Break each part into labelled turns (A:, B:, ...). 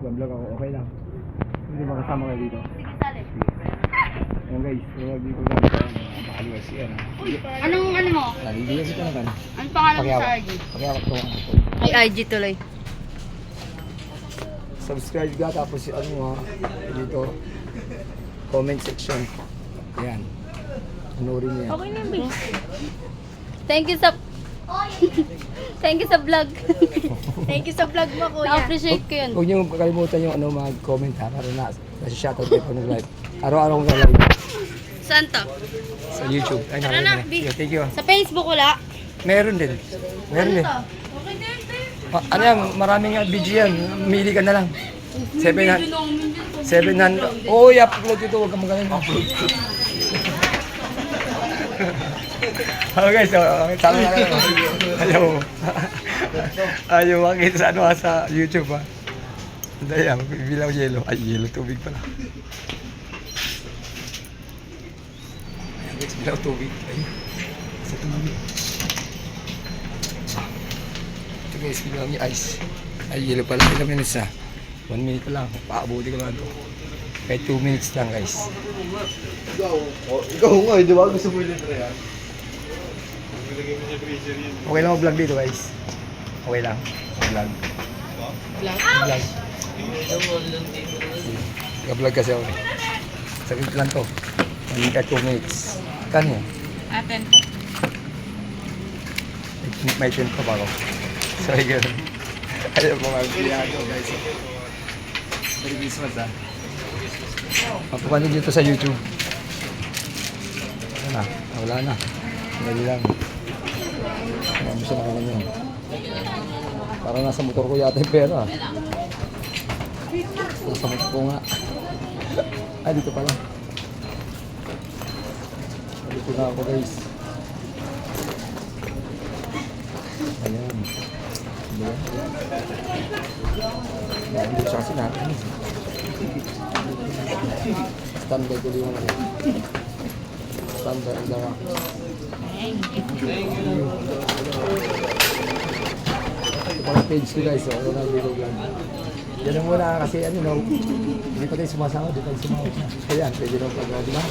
A: Mag-vlog ako, okay lang. Hindi makasama kayo dito.
B: Sige, salip.
A: Ayan guys, vlog dito guys. Nakaliwas yan.
B: Anong ano mo?
A: Naliliwas ito na kan.
B: Anong pangalan mo sa IG?
A: Pakiawak to.
B: Ay, IG tuloy.
A: Subscribe ka tapos ano dito. Comment section. Ayan. Panurin niyo yan.
B: Okay na yun, Thank you sa... Thank you sa vlog.
C: Thank you sa vlog mo, kuya.
B: Na-appreciate ko yun.
A: Huwag niyo kalimutan yung ano mag-comment ha. Para na. Kasi shoutout kayo pag nag-live. Araw-araw kong live
B: Saan to?
A: sa YouTube. Ay,
C: Tara na,
A: nakalimutan na. Thank you.
B: Sa Facebook wala?
A: Meron din. Meron din.
B: Okay din,
A: Ano yan, maraming video yan. Mili ka na lang. 700. 700. Oo, i-upload ito. Huwag kang magaling. Upload ko. Oh guys, tama na lang. Ayaw makita sa ano sa YouTube ha. Daya, bilaw yelo. Ay, yelo tubig pala. Ayan guys, bilaw tubig. Ay, sa tubig. Ito guys, bilaw niya ice. Ay, yelo pala. Ilang minutes na? 1 minute pa lang. Paabuti ko lang ito. Kahit 2 minutes lang guys.
D: Ikaw nga, di ba? Gusto mo yung litre yan?
A: Okay lang mag-vlog dito guys. Okay lang. Vlog. Vlog. Vlog kasi ako eh. Saglit lang to. Kahit 2 minutes. Kano?
B: Aten po.
A: May 10 pa ba ako? Sorry gano'n. Ayaw mo mag-vlog guys. Merry Christmas ha. Mapapanood nyo to sa YouTube. Wala na. Wala na. Dali lang. Marami siya nakuha nyo. Parang nasa motor ko yata yung pera. Nasa motor ko nga. Ay, dito pala. Dito na ako guys. Ayan. Ayan. Ayan, dito siya kasi natin. Standby ko yung ano. Standby ang dara. Mga page ko guys, ano na video vlog. Yan ang muna kasi ano no, hindi pa tayo sumasama, di tayo sumawag na. Kaya pwede nang pag di ba?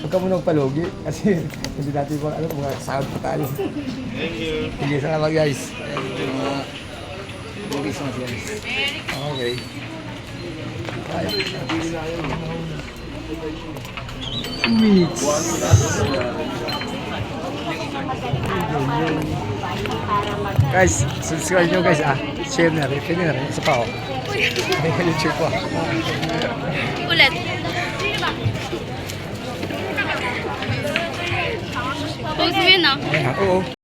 A: Huwag ka munang palugi kasi hindi natin mga ano, mga sound pa tayo. Thank you. Sige, salamat guys. Christmas guys. Okay. Kaya. 2 minutes. Guys, subscribe nyo guys ah. Share na rin. Pwede na rin. Isa pa oh. YouTube pa.
B: Ulit. Post mo yun ah.
A: Ayan, oo.